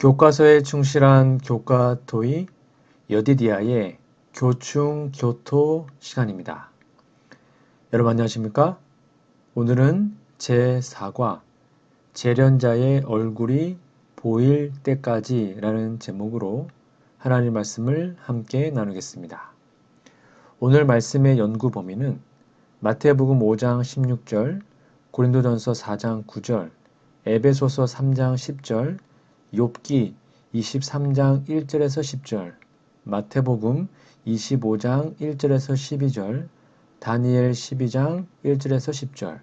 교과서에 충실한 교과토의 여디디아의 교충교토 시간입니다. 여러분 안녕하십니까? 오늘은 제4과 재련자의 얼굴이 보일 때까지 라는 제목으로 하나님 말씀을 함께 나누겠습니다. 오늘 말씀의 연구 범위는 마태복음 5장 16절, 고린도전서 4장 9절, 에베소서 3장 10절, 욥기 23장 1절에서 10절, 마태복음 25장 1절에서 12절, 다니엘 12장 1절에서 10절,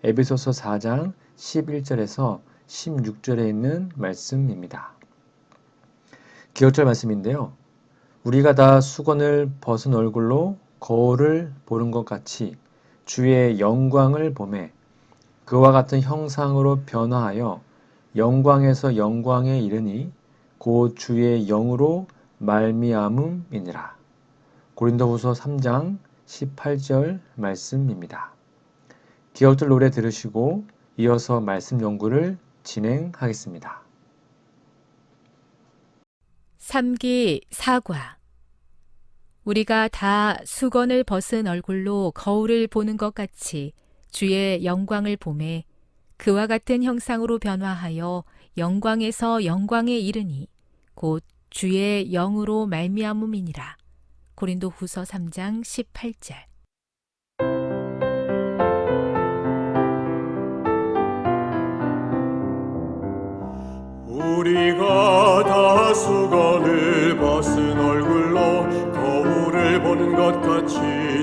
에베소서 4장 11절에서 16절에 있는 말씀입니다. 기억절 말씀인데요. 우리가 다 수건을 벗은 얼굴로 거울을 보는 것 같이 주의 영광을 보매 그와 같은 형상으로 변화하여 영광에서 영광에 이르니 곧 주의 영으로 말미암음이니라. 고린도후서 3장 18절 말씀입니다. 기억들 노래 들으시고 이어서 말씀 연구를 진행하겠습니다. 3기 사과. 우리가 다 수건을 벗은 얼굴로 거울을 보는 것 같이 주의 영광을 보매 그와 같은 형상으로 변화하여 영광에서 영광에 이르니 곧 주의 영으로 말미암음이니라. 고린도후서 3장 18절. 우리가 다 수건을 벗은 얼굴로 거울을 보는 것 같이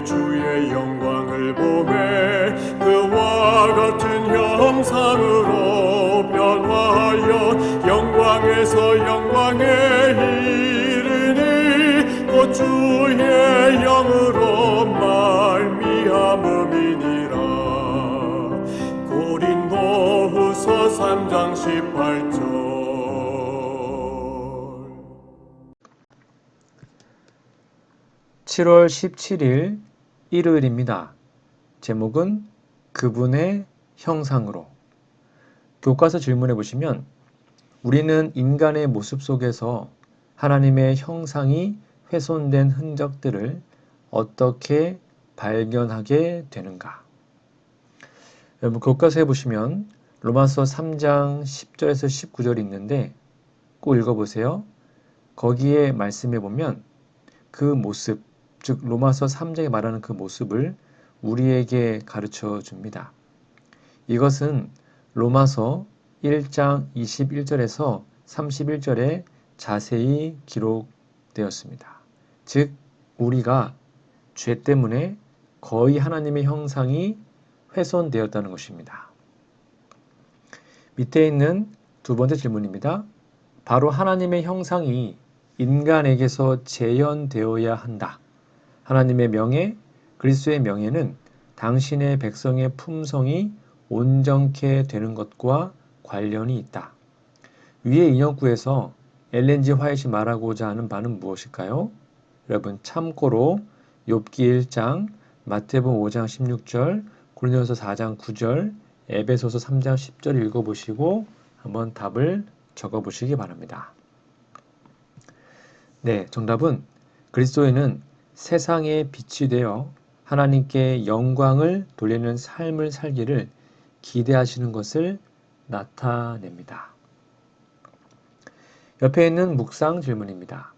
주의 영광을 보매 그와 같은 형상으로 변화하여 영광에서 영광에 이르니 곧 주의 영으로 말미암음이니라. 고린도후서 3장 18절. 7월 17일 일요일입니다. 제목은 그분의 형상으로. 교과서 질문해 보시면 우리는 인간의 모습 속에서 하나님의 형상이 훼손된 흔적들을 어떻게 발견하게 되는가? 여러분 교과서에 보시면 로마서 3장 10절에서 19절이 있는데 꼭 읽어보세요. 거기에 말씀해 보면 그 모습, 즉 로마서 3장에 말하는 그 모습을 우리에게 가르쳐 줍니다. 이것은 로마서 1장 21절에서 31절에 자세히 기록되었습니다. 즉 우리가 죄 때문에 거의 하나님의 형상이 훼손되었다는 것입니다. 밑에 있는 두 번째 질문입니다. 바로 하나님의 형상이 인간에게서 재현되어야 한다. 하나님의 명예, 그리스도의 명예는 당신의 백성의 품성이 온전케 되는 것과 관련이 있다. 위의 인용구에서 엘렌 G. 화이트이 말하고자 하는 바는 무엇일까요? 여러분 참고로 욥기 1장, 마태복음 5장 16절, 고린도전서 4장 9절, 에베소서 3장 10절 읽어보시고 한번 답을 적어보시기 바랍니다. 네, 정답은 그리스도인은 세상의 빛이 되어 하나님께 영광을 돌리는 삶을 살기를 기대하시는 것을 나타냅니다. 옆에 있는 묵상 질문입니다.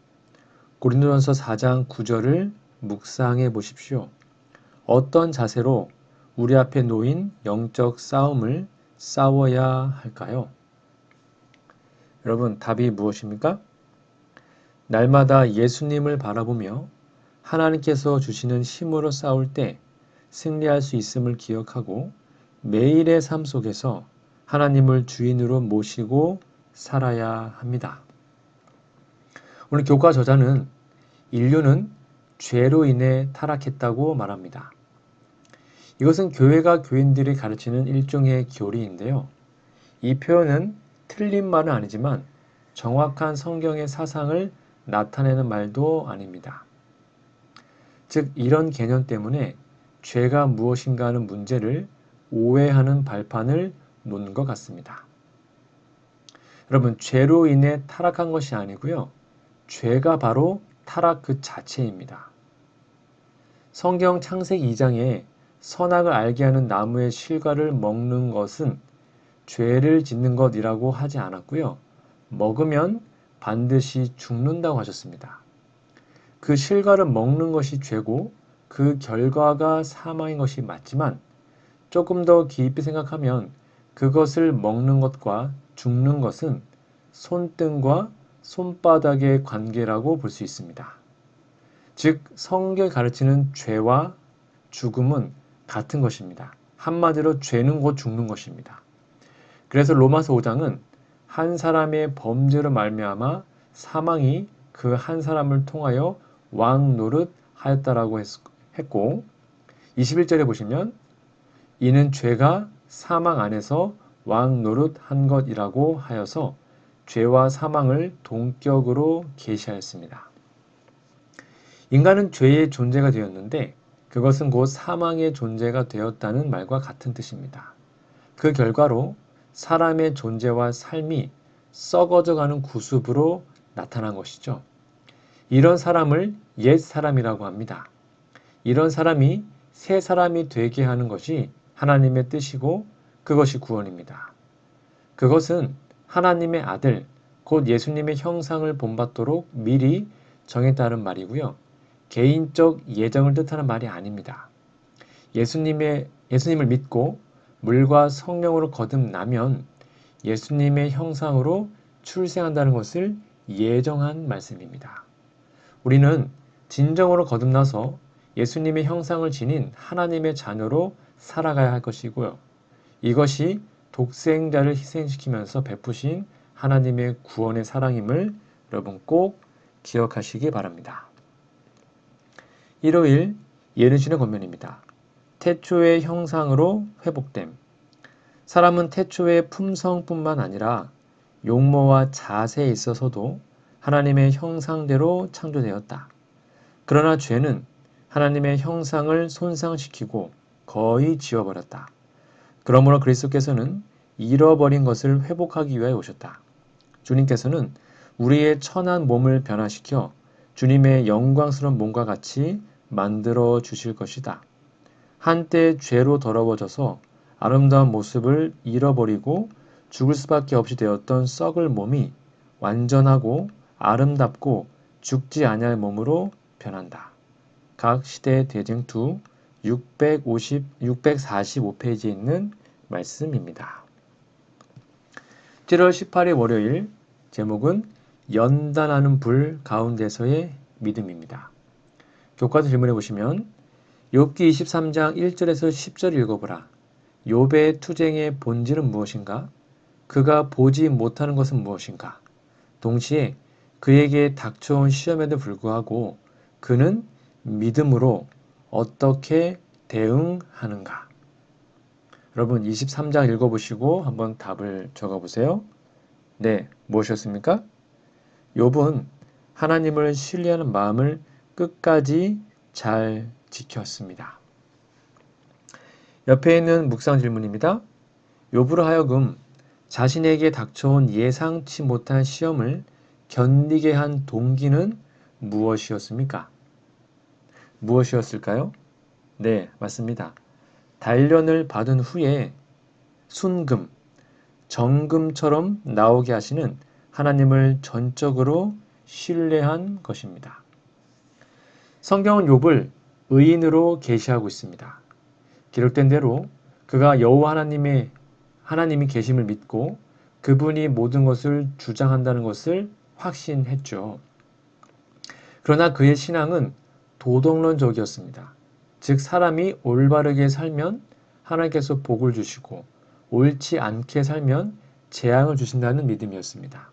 고린도전서 4장 9절을 묵상해 보십시오. 어떤 자세로 우리 앞에 놓인 영적 싸움을 싸워야 할까요? 여러분 답이 무엇입니까? 날마다 예수님을 바라보며 하나님께서 주시는 힘으로 싸울 때 승리할 수 있음을 기억하고 매일의 삶 속에서 하나님을 주인으로 모시고 살아야 합니다. 오늘 교과 저자는 인류는 죄로 인해 타락했다고 말합니다. 이것은 교회가 교인들이 가르치는 일종의 교리인데요. 이 표현은 틀린 말은 아니지만 정확한 성경의 사상을 나타내는 말도 아닙니다. 즉 이런 개념 때문에 죄가 무엇인가 하는 문제를 오해하는 발판을 놓은 것 같습니다. 여러분, 죄로 인해 타락한 것이 아니고요. 죄가 바로 타락 그 자체입니다. 성경 창세기 2장에 선악을 알게 하는 나무의 실과를 먹는 것은 죄를 짓는 것이라고 하지 않았고요. 먹으면 반드시 죽는다고 하셨습니다. 그 실과를 먹는 것이 죄고 그 결과가 사망인 것이 맞지만 조금 더 깊이 생각하면 그것을 먹는 것과 죽는 것은 손등과 손바닥의 관계라고 볼 수 있습니다. 즉 성경이 가르치는 죄와 죽음은 같은 것입니다. 한마디로 죄는 곧 죽는 것입니다. 그래서 로마서 5장은 한 사람의 범죄로 말미암아 사망이 그 한 사람을 통하여 왕 노릇하였다라고 했고 21절에 보시면 이는 죄가 사망 안에서 왕 노릇한 것이라고 하여서 죄와 사망을 동격으로 계시하였습니다. 인간은 죄의 존재가 되었는데 그것은 곧 사망의 존재가 되었다는 말과 같은 뜻입니다. 그 결과로 사람의 존재와 삶이 썩어져가는 구습으로 나타난 것이죠. 이런 사람을 옛 사람이라고 합니다. 이런 사람이 새 사람이 되게 하는 것이 하나님의 뜻이고 그것이 구원입니다. 그것은 하나님의 아들, 곧 예수님의 형상을 본받도록 미리 정했다는 말이고요. 개인적 예정을 뜻하는 말이 아닙니다. 예수님을 믿고 물과 성령으로 거듭나면 예수님의 형상으로 출생한다는 것을 예정한 말씀입니다. 우리는 진정으로 거듭나서 예수님의 형상을 지닌 하나님의 자녀로 살아가야 할 것이고요. 이것이 독생자를 희생시키면서 베푸신 하나님의 구원의 사랑임을 여러분 꼭 기억하시기 바랍니다. 일요일 예르신의 권면입니다. 태초의 형상으로 회복됨. 사람은 태초의 품성뿐만 아니라 용모와 자세에 있어서도 하나님의 형상대로 창조되었다. 그러나 죄는 하나님의 형상을 손상시키고 거의 지워버렸다. 그러므로 그리스도께서는 잃어버린 것을 회복하기 위하여 오셨다. 주님께서는 우리의 천한 몸을 변화시켜 주님의 영광스러운 몸과 같이 만들어 주실 것이다. 한때 죄로 더러워져서 아름다운 모습을 잃어버리고 죽을 수밖에 없이 되었던 썩을 몸이 완전하고 아름답고 죽지 아니할 몸으로 변한다. 각 시대 대쟁투 645페이지에 있는 말씀입니다. 7월 18일 월요일 제목은 연단하는 불 가운데서의 믿음입니다. 교과서 질문해 보시면 욥기 23장 1절에서 10절 읽어보라. 욥의 투쟁의 본질은 무엇인가? 그가 보지 못하는 것은 무엇인가? 동시에 그에게 닥쳐온 시험에도 불구하고 그는 믿음으로 어떻게 대응하는가? 여러분 23장 읽어보시고 한번 답을 적어보세요. 네, 무엇이었습니까? 욥은 하나님을 신뢰하는 마음을 끝까지 잘 지켰습니다. 옆에 있는 묵상 질문입니다. 욥으로 하여금 자신에게 닥쳐온 예상치 못한 시험을 견디게 한 동기는 무엇이었습니까? 무엇이었을까요? 네, 맞습니다. 단련을 받은 후에 순금, 정금처럼 나오게 하시는 하나님을 전적으로 신뢰한 것입니다. 성경은 욥을 의인으로 계시하고 있습니다. 기록된 대로 그가 여호와 하나님이 계심을 믿고 그분이 모든 것을 주장한다는 것을 확신했죠. 그러나 그의 신앙은 도덕론적이었습니다. 즉 사람이 올바르게 살면 하나님께서 복을 주시고 옳지 않게 살면 재앙을 주신다는 믿음이었습니다.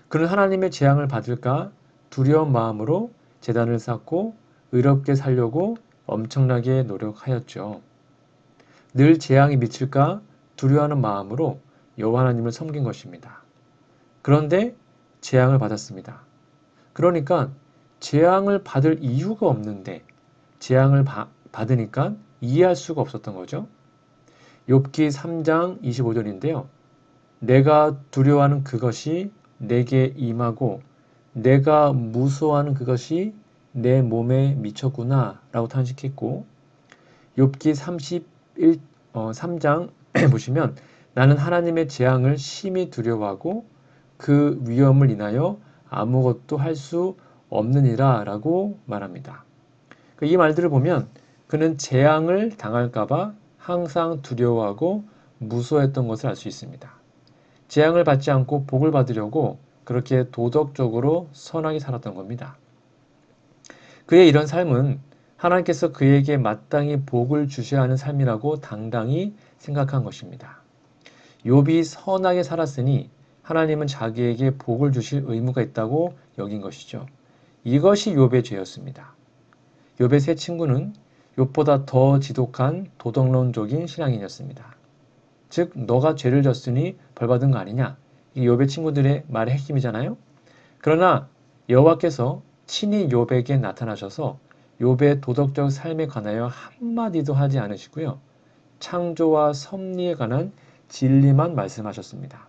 그는 하나님의 재앙을 받을까 두려운 마음으로 제단을 쌓고 의롭게 살려고 엄청나게 노력하였죠. 늘 재앙이 미칠까 두려워하는 마음으로 여호와 하나님을 섬긴 것입니다. 그런데 재앙을 받았습니다. 그러니까 재앙을 받을 이유가 없는데 재앙을 받으니까 이해할 수가 없었던 거죠. 욥기 3장 25절인데요. 내가 두려워하는 그것이 내게 임하고 내가 무서워하는 그것이 내 몸에 미쳤구나 라고 탄식했고, 욥기 3장 보시면 나는 하나님의 재앙을 심히 두려워하고 그 위험을 인하여 아무것도 할 수 없느니라 라고 말합니다. 이 말들을 보면 그는 재앙을 당할까봐 항상 두려워하고 무서워했던 것을 알 수 있습니다. 재앙을 받지 않고 복을 받으려고 그렇게 도덕적으로 선하게 살았던 겁니다. 그의 이런 삶은 하나님께서 그에게 마땅히 복을 주셔야 하는 삶이라고 당당히 생각한 것입니다. 욥이 선하게 살았으니 하나님은 자기에게 복을 주실 의무가 있다고 여긴 것이죠. 이것이 욥의 죄였습니다. 욥의 세 친구는 욥보다 더 지독한 도덕론적인 신앙인이었습니다. 즉 너가 죄를 졌으니 벌받은 거 아니냐, 이게 욥의 친구들의 말의 핵심이잖아요. 그러나 여호와께서 친히 욥에게 나타나셔서 욥의 도덕적 삶에 관하여 한마디도 하지 않으시고요, 창조와 섭리에 관한 진리만 말씀하셨습니다.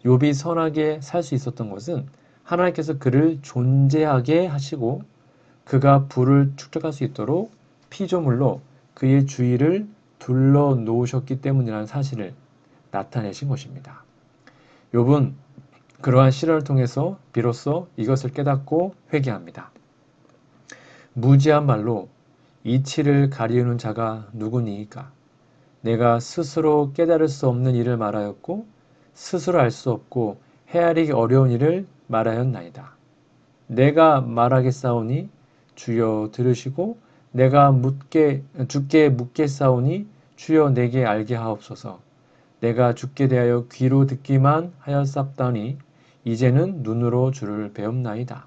욥이 선하게 살 수 있었던 것은 하나님께서 그를 존재하게 하시고 그가 부를 축적할 수 있도록 피조물로 그의 주위를 둘러 놓으셨기 때문이라는 사실을 나타내신 것입니다. 욥은 그러한 실현을 통해서 비로소 이것을 깨닫고 회개합니다. 무지한 말로 이치를 가리우는 자가 누구니이까? 내가 스스로 깨달을 수 없는 일을 말하였고 스스로 알 수 없고 헤아리기 어려운 일을 말하였나이다. 내가 말하겠사오니 주여 들으시고 내가 주께 묻겠사오니 주여 내게 알게 하옵소서. 내가 주께 대하여 귀로 듣기만 하였사옵다니 이제는 눈으로 주를 배웁나이다.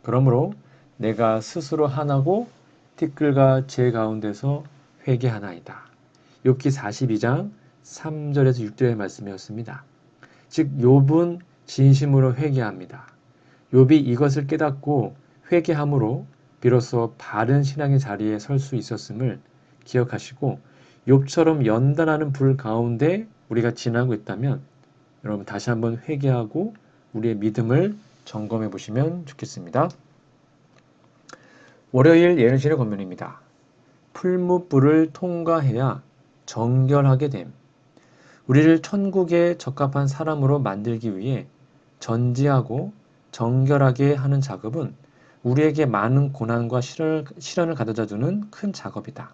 그러므로 내가 스스로 하나고 티끌과 제 가운데서 회개하나이다. 욥기 42장 3절에서 6절의 말씀이었습니다. 즉 욥은 진심으로 회개합니다. 욥이 이것을 깨닫고 회개함으로 비로소 바른 신앙의 자리에 설 수 있었음을 기억하시고, 욥처럼 연단하는 불 가운데 우리가 지나고 있다면 여러분 다시 한번 회개하고 우리의 믿음을 점검해 보시면 좋겠습니다. 월요일 예언신의 권면입니다. 풀무불을 통과해야 정결하게 됨. 우리를 천국에 적합한 사람으로 만들기 위해 전지하고 정결하게 하는 작업은 우리에게 많은 고난과 시련을 가져다 주는 큰 작업이다.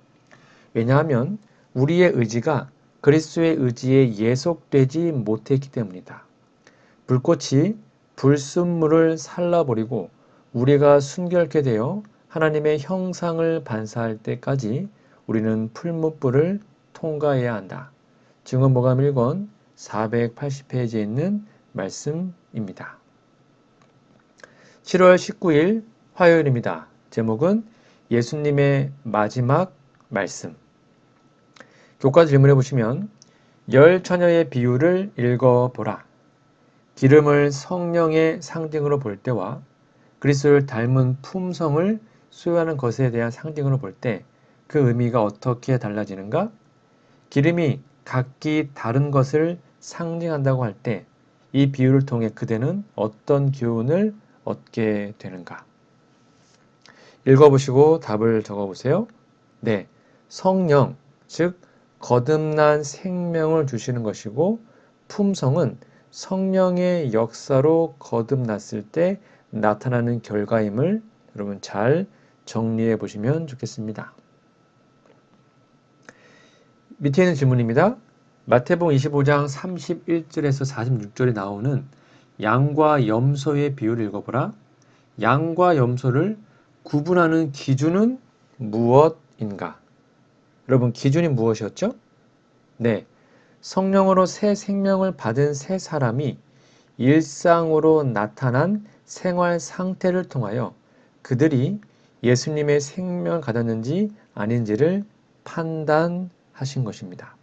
왜냐하면 우리의 의지가 그리스도의 의지에 예속되지 못했기 때문이다. 불꽃이 불순물을 살라버리고 우리가 순결케 되어 하나님의 형상을 반사할 때까지 우리는 풀무불을 통과해야 한다. 증언보감 1권 480페이지에 있는 말씀입니다. 7월 19일 화요일입니다. 제목은 예수님의 마지막 말씀. 교과 질문해 보시면 열 처녀의 비유를 읽어보라. 기름을 성령의 상징으로 볼 때와 그리스도를 닮은 품성을 소유하는 것에 대한 상징으로 볼 때 그 의미가 어떻게 달라지는가? 기름이 각기 다른 것을 상징한다고 할 때 이 비유를 통해 그대는 어떤 교훈을 얻게 되는가? 읽어보시고 답을 적어보세요. 네, 성령, 즉 거듭난 생명을 주시는 것이고 품성은 성령의 역사로 거듭났을 때 나타나는 결과임을 여러분 잘 정리해 보시면 좋겠습니다. 밑에 있는 질문입니다. 마태복음 25장 31절에서 46절에 나오는 양과 염소의 비유를 읽어보라. 양과 염소를 구분하는 기준은 무엇인가? 여러분 기준이 무엇이었죠? 네, 성령으로 새 생명을 받은 새 사람이 일상으로 나타난 생활 상태를 통하여 그들이 예수님의 생명을 가졌는지 아닌지를 판단하신 것입니다.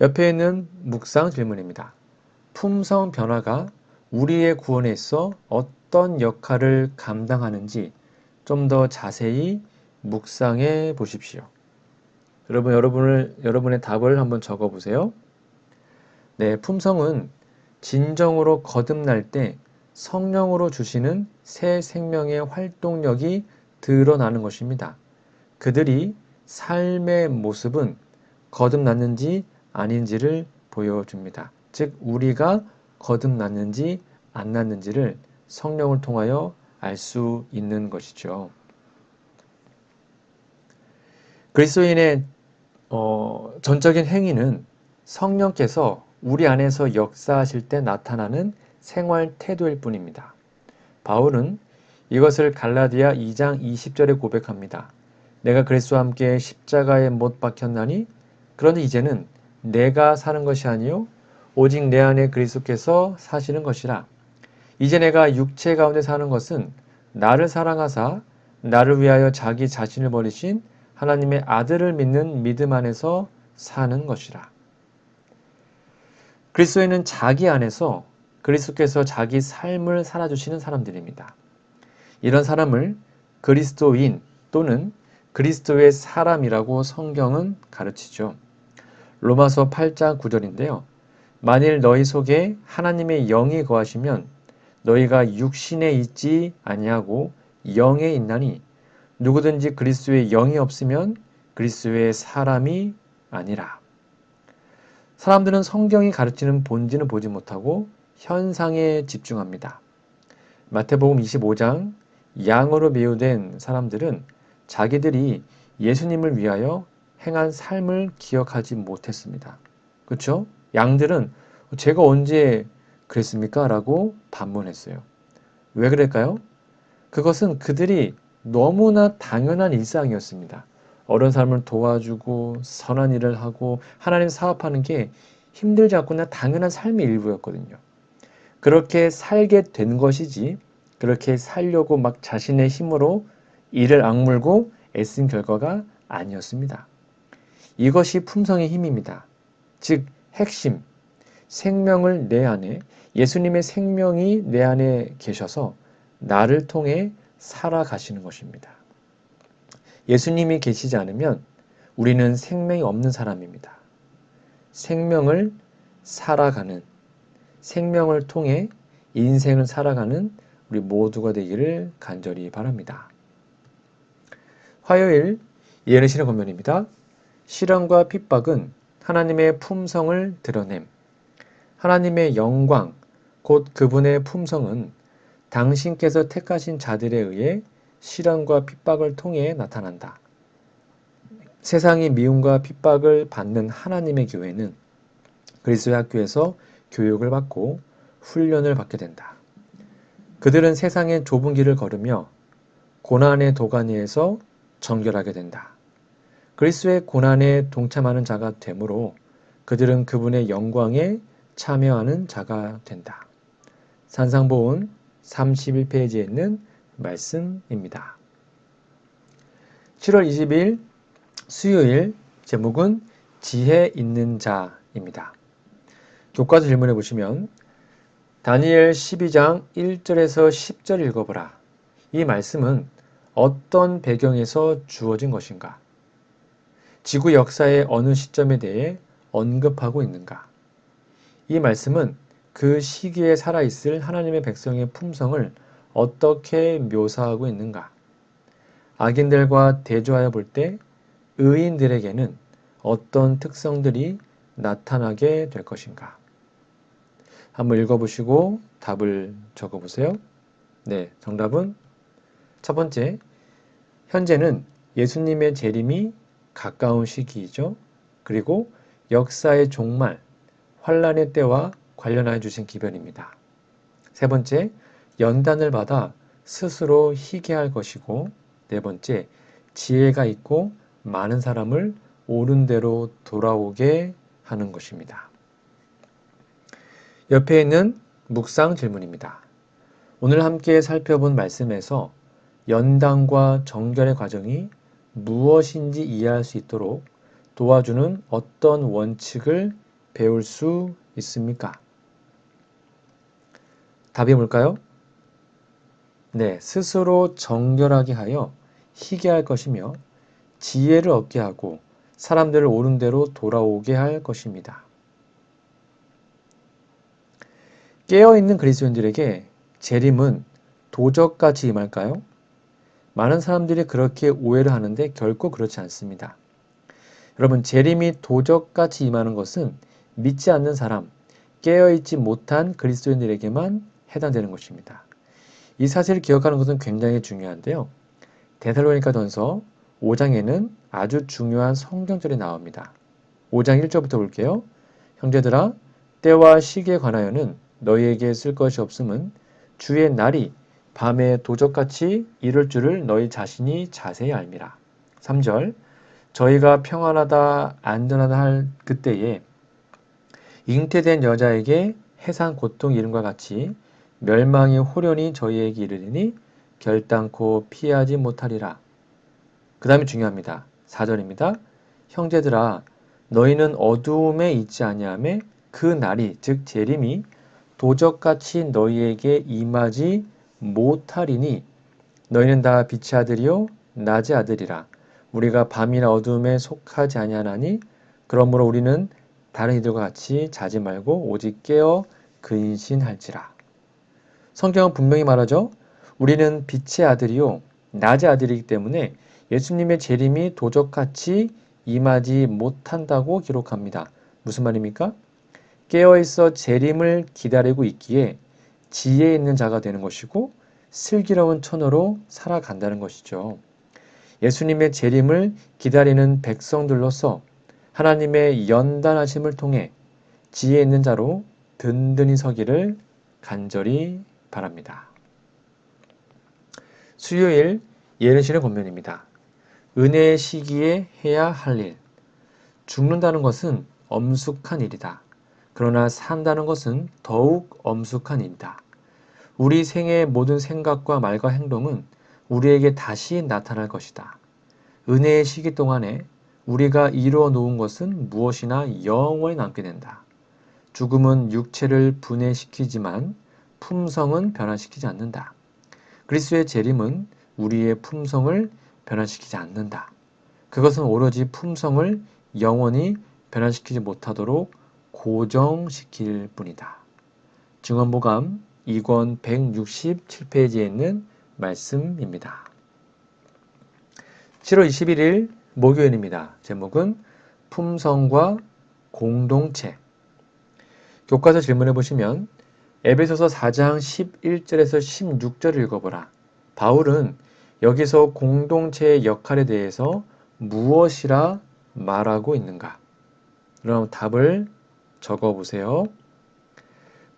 옆에 있는 묵상 질문입니다. 품성 변화가 우리의 구원에 있어 어떤 역할을 감당하는지 좀 더 자세히 묵상해 보십시오. 여러분의 답을 한번 적어 보세요. 네, 품성은 진정으로 거듭날 때 성령으로 주시는 새 생명의 활동력이 드러나는 것입니다. 그들이 삶의 모습은 거듭났는지 아닌지를 보여줍니다. 즉, 우리가 거듭났는지 안 났는지를 성령을 통하여 알 수 있는 것이죠. 그리스도인의 전적인 행위는 성령께서 우리 안에서 역사하실 때 나타나는 생활 태도일 뿐입니다. 바울은 이것을 갈라디아 2장 20절에 고백합니다. 내가 그리스도와 함께 십자가에 못 박혔나니 그런데 이제는 내가 사는 것이 아니요 오직 내 안에 그리스도께서 사시는 것이라. 이제 내가 육체 가운데 사는 것은 나를 사랑하사 나를 위하여 자기 자신을 버리신 하나님의 아들을 믿는 믿음 안에서 사는 것이라. 그리스도인은 자기 안에서 그리스도께서 자기 삶을 살아주시는 사람들입니다. 이런 사람을 그리스도인 또는 그리스도의 사람이라고 성경은 가르치죠. 로마서 8장 9절인데요. 만일 너희 속에 하나님의 영이 거하시면 너희가 육신에 있지 아니하고 영에 있나니 누구든지 그리스도의 영이 없으면 그리스도의 사람이 아니라. 사람들은 성경이 가르치는 본질은 보지 못하고 현상에 집중합니다. 마태복음 25장 양으로 비유된 사람들은 자기들이 예수님을 위하여 행한 삶을 기억하지 못했습니다. 그렇죠? 양들은 제가 언제 그랬습니까? 라고 반문했어요. 왜 그럴까요? 그것은 그들이 너무나 당연한 일상이었습니다. 어려운 사람을 도와주고 선한 일을 하고 하나님 사업하는 게 힘들지 않고 당연한 삶의 일부였거든요. 그렇게 살게 된 것이지 그렇게 살려고 막 자신의 힘으로 이를 악물고 애쓴 결과가 아니었습니다. 이것이 품성의 힘입니다. 즉 핵심, 생명을 내 안에 예수님의 생명이 내 안에 계셔서 나를 통해 살아가시는 것입니다. 예수님이 계시지 않으면 우리는 생명이 없는 사람입니다. 생명을 살아가는, 생명을 통해 인생을 살아가는 우리 모두가 되기를 간절히 바랍니다. 화요일 예언의 신의 권면입니다. 시련과 핍박은 하나님의 품성을 드러냄. 하나님의 영광, 곧 그분의 품성은 당신께서 택하신 자들에 의해 시련과 핍박을 통해 나타난다. 세상이 미움과 핍박을 받는 하나님의 교회는 그리스도의 학교에서 교육을 받고 훈련을 받게 된다. 그들은 세상의 좁은 길을 걸으며 고난의 도가니에서 정결하게 된다. 그리스도의 고난에 동참하는 자가 되므로 그들은 그분의 영광에 참여하는 자가 된다. 산상보훈 31페이지에 있는 말씀입니다. 7월 20일 수요일 제목은 지혜 있는 자입니다. 교과서 질문해 보시면 다니엘 12장 1절에서 10절 읽어보라. 이 말씀은 어떤 배경에서 주어진 것인가? 지구 역사의 어느 시점에 대해 언급하고 있는가? 이 말씀은 그 시기에 살아있을 하나님의 백성의 품성을 어떻게 묘사하고 있는가? 악인들과 대조하여 볼 때 의인들에게는 어떤 특성들이 나타나게 될 것인가? 한번 읽어보시고 답을 적어보세요. 네, 정답은 첫 번째, 현재는 예수님의 재림이 가까운 시기이죠. 그리고 역사의 종말, 환란의 때와 관련하여 주신 기별입니다. 세 번째, 연단을 받아 스스로 희게할 것이고, 네 번째, 지혜가 있고 많은 사람을 옳은 대로 돌아오게 하는 것입니다. 옆에 있는 묵상 질문입니다. 오늘 함께 살펴본 말씀에서 연단과 정결의 과정이 무엇인지 이해할 수 있도록 도와주는 어떤 원칙을 배울 수 있습니까? 답이 뭘까요? 네, 스스로 정결하게 하여 희게 할 것이며 지혜를 얻게 하고 사람들을 옳은 대로 돌아오게 할 것입니다. 깨어있는 그리스도인들에게 재림은 도적같이 임할까요? 많은 사람들이 그렇게 오해를 하는데 결코 그렇지 않습니다. 여러분, 재림이 도적같이 임하는 것은 믿지 않는 사람, 깨어있지 못한 그리스도인들에게만 해당되는 것입니다. 이 사실을 기억하는 것은 굉장히 중요한데요. 데살로니가전서 5장에는 아주 중요한 성경절이 나옵니다. 5장 1절부터 볼게요. 형제들아, 때와 시기에 관하여는 너희에게 쓸 것이 없음은 주의 날이 밤에 도적같이 이를 줄을 너희 자신이 자세히 알미라. 3절, 저희가 평안하다 안전하다 할 그때에 잉태된 여자에게 해산 고통 이름과 같이 멸망이 호련히 저희에게 이르리니 결단코 피하지 못하리라. 그 다음에 중요합니다. 4절입니다. 형제들아, 너희는 어두움에 있지 아니하매 그 날이 즉 재림이 도적같이 너희에게 임하지 못하리니 너희는 다 빛의 아들이요 낮의 아들이라. 우리가 밤이나 어두움에 속하지 아니하나니 그러므로 우리는 다른 이들과 같이 자지 말고 오직 깨어 근신할지라. 성경은 분명히 말하죠. 우리는 빛의 아들이요 낮의 아들이기 때문에 예수님의 재림이 도적같이 임하지 못한다고 기록합니다. 무슨 말입니까? 깨어있어 재림을 기다리고 있기에 지혜 있는 자가 되는 것이고 슬기로운 처녀로 살아간다는 것이죠. 예수님의 재림을 기다리는 백성들로서 하나님의 연단하심을 통해 지혜 있는 자로 든든히 서기를 간절히 바랍니다. 수요일 예언신의 본문입니다. 은혜의 시기에 해야 할 일. 죽는다는 것은 엄숙한 일이다. 그러나 산다는 것은 더욱 엄숙한 일이다. 우리 생애의 모든 생각과 말과 행동은 우리에게 다시 나타날 것이다. 은혜의 시기 동안에 우리가 이루어 놓은 것은 무엇이나 영원히 남게 된다. 죽음은 육체를 분해시키지만 품성은 변화시키지 않는다. 그리스도의 재림은 우리의 품성을 변화시키지 않는다. 그것은 오로지 품성을 영원히 변화시키지 못하도록 고정시킬 뿐이다. 증언보감 2권 167페이지에 있는 말씀입니다. 7월 21일 목요일입니다. 제목은 품성과 공동체. 교과서 질문해 보시면 에베소서 4장 11절에서 16절을 읽어보라. 바울은 여기서 공동체의 역할에 대해서 무엇이라 말하고 있는가? 그럼 답을 적어보세요.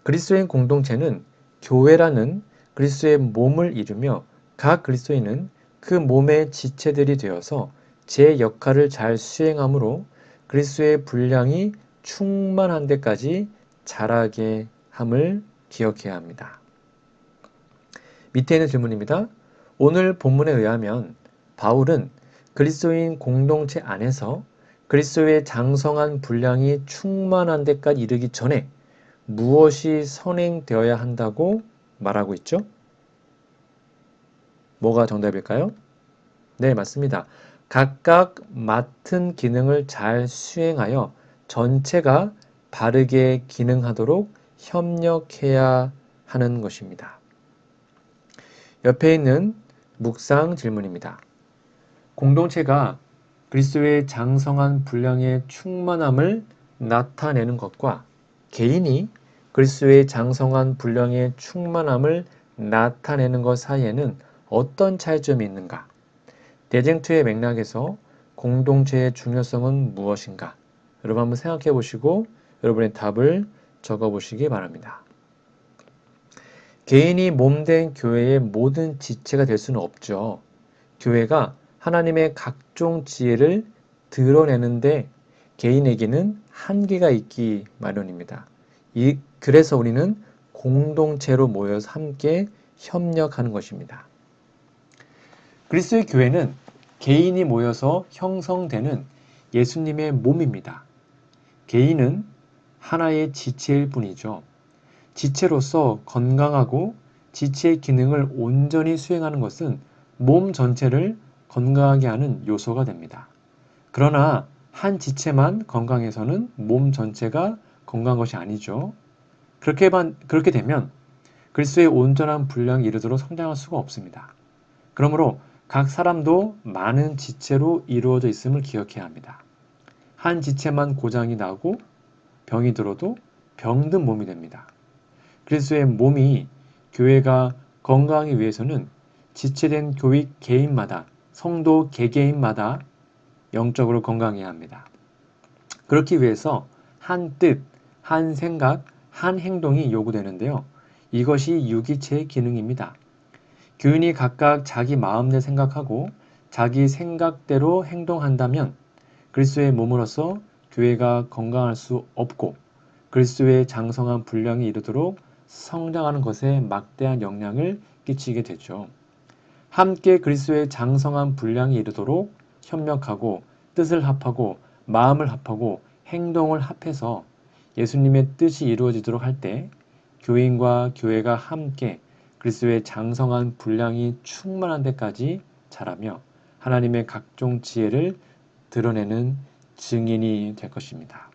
그리스도인 공동체는 교회라는 그리스도의 몸을 이루며 각 그리스도인은 그 몸의 지체들이 되어서 제 역할을 잘 수행함으로 그리스도의 분량이 충만한 데까지 자라게 함을 기억해야 합니다. 밑에 있는 질문입니다. 오늘 본문에 의하면 바울은 그리스도인 공동체 안에서 그리스도의 장성한 분량이 충만한 데까지 이르기 전에 무엇이 선행되어야 한다고 말하고 있죠? 뭐가 정답일까요? 네, 맞습니다. 각각 맡은 기능을 잘 수행하여 전체가 바르게 기능하도록 협력해야 하는 것입니다. 옆에 있는 묵상 질문입니다. 공동체가 그리스도의 장성한 분량의 충만함을 나타내는 것과 개인이 그리스도의 장성한 분량의 충만함을 나타내는 것 사이에는 어떤 차이점이 있는가? 대쟁투의 맥락에서 공동체의 중요성은 무엇인가? 여러분 한번 생각해 보시고 여러분의 답을 적어 보시기 바랍니다. 개인이 몸된 교회의 모든 지체가 될 수는 없죠. 교회가 하나님의 각종 지혜를 드러내는데 개인에게는 한계가 있기 마련입니다. 그래서 우리는 공동체로 모여서 함께 협력하는 것입니다. 그리스도의 교회는 개인이 모여서 형성되는 예수님의 몸입니다. 개인은 하나의 지체일 뿐이죠. 지체로서 건강하고 지체의 기능을 온전히 수행하는 것은 몸 전체를 건강하게 하는 요소가 됩니다. 그러나 한 지체만 건강해서는 몸 전체가 건강한 것이 아니죠. 그렇게 되면 그리스도의 온전한 분량이 이르도록 성장할 수가 없습니다. 그러므로 각 사람도 많은 지체로 이루어져 있음을 기억해야 합니다. 한 지체만 고장이 나고 병이 들어도 병든 몸이 됩니다. 그리스도의 몸이 교회가 건강하기 위해서는 지체된 교회 개인마다, 성도 개개인마다 영적으로 건강해야 합니다. 그렇기 위해서 한 뜻, 한 생각, 한 행동이 요구되는데요. 이것이 유기체의 기능입니다. 교인이 각각 자기 마음대로 생각하고 자기 생각대로 행동한다면 그리스도의 몸으로서 교회가 건강할 수 없고 그리스도의 장성한 분량이 이르도록 성장하는 것에 막대한 영향을 끼치게 되죠. 함께 그리스도의 장성한 분량이 이르도록 협력하고 뜻을 합하고 마음을 합하고 행동을 합해서 예수님의 뜻이 이루어지도록 할 때 교인과 교회가 함께 그리스도의 장성한 분량이 충만한 데까지 자라며 하나님의 각종 지혜를 드러내는 증인이 될 것입니다.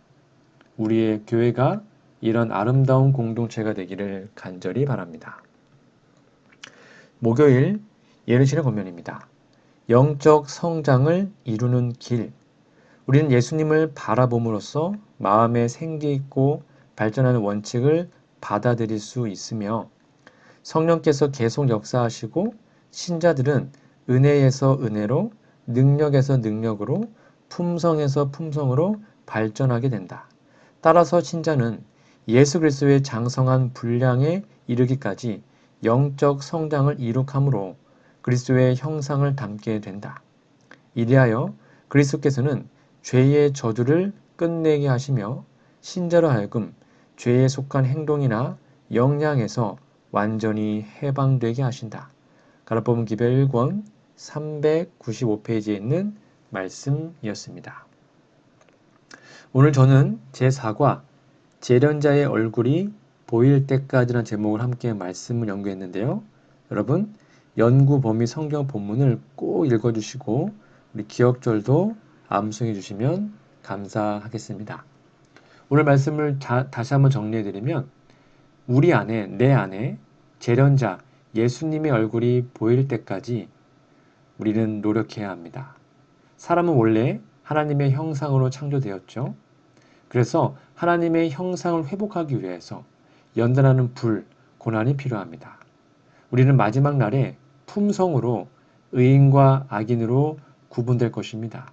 우리의 교회가 이런 아름다운 공동체가 되기를 간절히 바랍니다. 목요일 예루실의 권면입니다. 영적 성장을 이루는 길. 우리는 예수님을 바라봄으로써 마음에 생기 있고 발전하는 원칙을 받아들일 수 있으며 성령께서 계속 역사하시고 신자들은 은혜에서 은혜로, 능력에서 능력으로, 품성에서 품성으로 발전하게 된다. 따라서 신자는 예수 그리스도의 장성한 분량에 이르기까지 영적 성장을 이룩함으로 그리스도의 형상을 담게 된다. 이리하여 그리스도께서는 죄의 저주를 끝내게 하시며 신자로 하여금 죄에 속한 행동이나 역량에서 완전히 해방되게 하신다. 가르법은 기별 1권 395페이지에 있는 말씀이었습니다. 오늘 저는 제4과 재련자의 얼굴이 보일 때까지라는 제목을 함께 말씀을 연구했는데요. 여러분 연구 범위 성경 본문을 꼭 읽어주시고 우리 기억절도 암송해 주시면 감사하겠습니다. 오늘 말씀을 다시 한번 정리해드리면 우리 안에, 내 안에 재련자 예수님의 얼굴이 보일 때까지 우리는 노력해야 합니다. 사람은 원래 하나님의 형상으로 창조되었죠. 그래서 하나님의 형상을 회복하기 위해서 연단하는 불, 고난이 필요합니다. 우리는 마지막 날에 품성으로 의인과 악인으로 구분될 것입니다.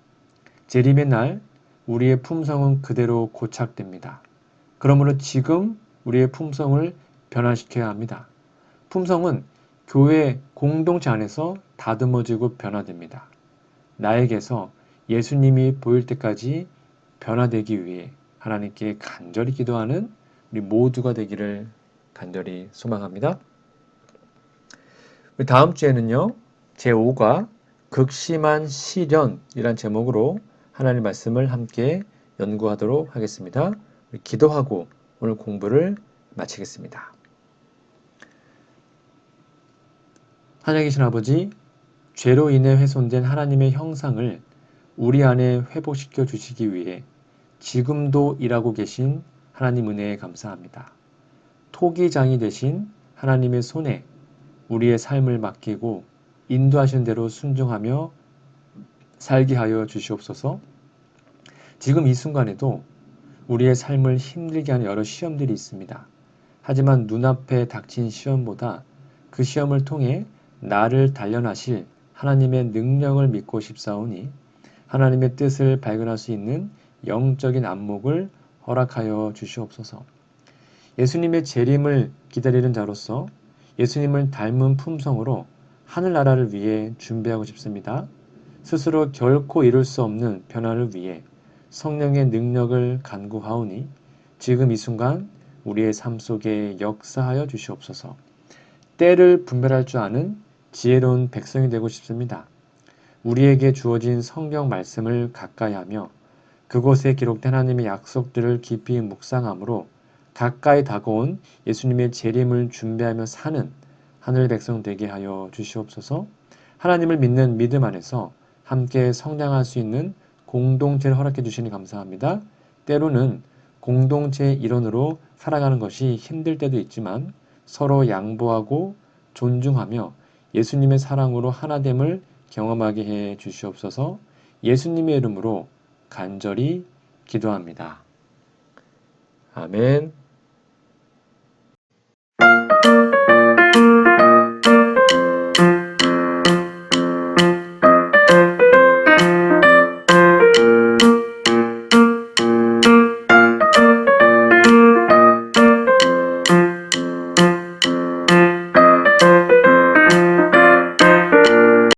재림의 날 우리의 품성은 그대로 고착됩니다. 그러므로 지금 우리의 품성을 변화시켜야 합니다. 품성은 교회 공동체 안에서 다듬어지고 변화됩니다. 나에게서 예수님이 보일 때까지 변화되기 위해 하나님께 간절히 기도하는 우리 모두가 되기를 간절히 소망합니다. 우리 다음 주에는요. 제5과 극심한 시련이란 제목으로 하나님 말씀을 함께 연구하도록 하겠습니다. 우리 기도하고 오늘 공부를 마치겠습니다. 하늘에 계신 아버지, 죄로 인해 훼손된 하나님의 형상을 우리 안에 회복시켜 주시기 위해 지금도 일하고 계신 하나님 은혜에 감사합니다. 토기장이 되신 하나님의 손에 우리의 삶을 맡기고 인도하신 대로 순종하며 살게 하여 주시옵소서. 지금 이 순간에도 우리의 삶을 힘들게 하는 여러 시험들이 있습니다. 하지만 눈앞에 닥친 시험보다 그 시험을 통해 나를 단련하실 하나님의 능력을 믿고 싶사오니 하나님의 뜻을 발견할 수 있는 영적인 안목을 허락하여 주시옵소서. 예수님의 재림을 기다리는 자로서 예수님을 닮은 품성으로 하늘나라를 위해 준비하고 싶습니다. 스스로 결코 이룰 수 없는 변화를 위해 성령의 능력을 간구하오니 지금 이 순간 우리의 삶 속에 역사하여 주시옵소서. 때를 분별할 줄 아는 지혜로운 백성이 되고 싶습니다. 우리에게 주어진 성경 말씀을 가까이 하며 그곳에 기록된 하나님의 약속들을 깊이 묵상함으로 가까이 다가온 예수님의 재림을 준비하며 사는 하늘 백성 되게 하여 주시옵소서. 하나님을 믿는 믿음 안에서 함께 성장할 수 있는 공동체를 허락해 주시니 감사합니다. 때로는 공동체의 일원으로 살아가는 것이 힘들 때도 있지만 서로 양보하고 존중하며 예수님의 사랑으로 하나됨을 경험하게 해 주시옵소서. 예수님의 이름으로 간절히 기도합니다. 아멘.